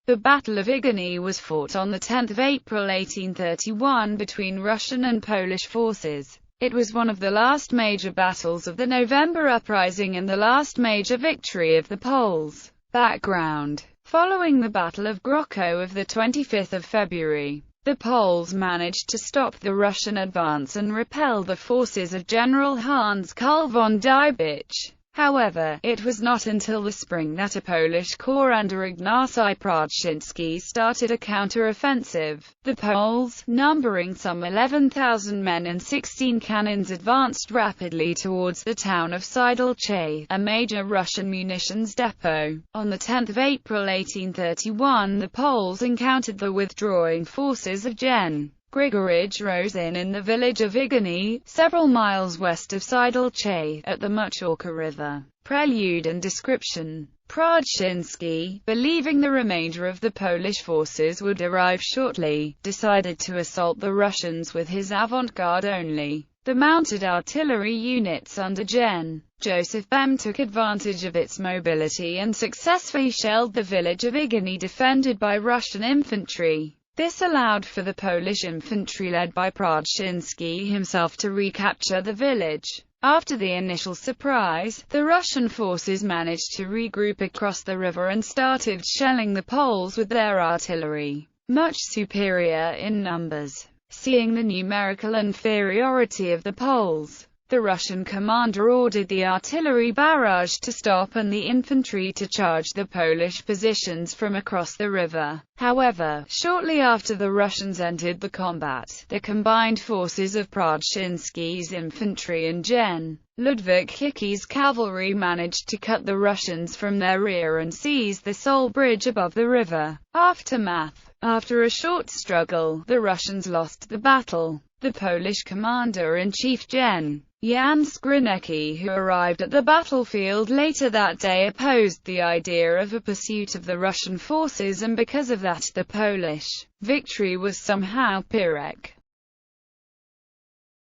The Battle of Iganie was fought on 10 April 1831 between Russian and Polish forces. It was one of the last major battles of the November Uprising and the last major victory of the Poles. Background: following the Battle of Grochow of 25 February, the Poles managed to stop the Russian advance and repel the forces of General Hans Karl von Diebitsch. However, it was not until the spring that a Polish corps under Ignacy Prudzinski started a counter-offensive. The Poles, numbering some 11,000 men and 16 cannons, advanced rapidly towards the town of Siedlce, a major Russian munitions depot. On 10 April 1831 the Poles encountered the withdrawing forces of Gen. Grigorij Rosin in the village of Iganie, several miles west of Siedlce, at the Muchorka River. Prelude and description: Prudzinski, believing the remainder of the Polish forces would arrive shortly, decided to assault the Russians with his avant-garde only. The mounted artillery units under Gen. Joseph Bem took advantage of its mobility and successfully shelled the village of Iganie defended by Russian infantry. This allowed for the Polish infantry led by Prudzinski himself to recapture the village. After the initial surprise, the Russian forces managed to regroup across the river and started shelling the Poles with their artillery, much superior in numbers. Seeing the numerical inferiority of the Poles, the Russian commander ordered the artillery barrage to stop and the infantry to charge the Polish positions from across the river. However, shortly after the Russians entered the combat, the combined forces of Prudzinski's infantry and Gen. Ludwik Hickey's cavalry managed to cut the Russians from their rear and seize the sole bridge above the river. Aftermath: after a short struggle, the Russians lost the battle. The Polish commander-in-chief Gen. Jan Skrzynecki, who arrived at the battlefield later that day, opposed the idea of a pursuit of the Russian forces, and because of that the Polish victory was somehow Pyrrhic.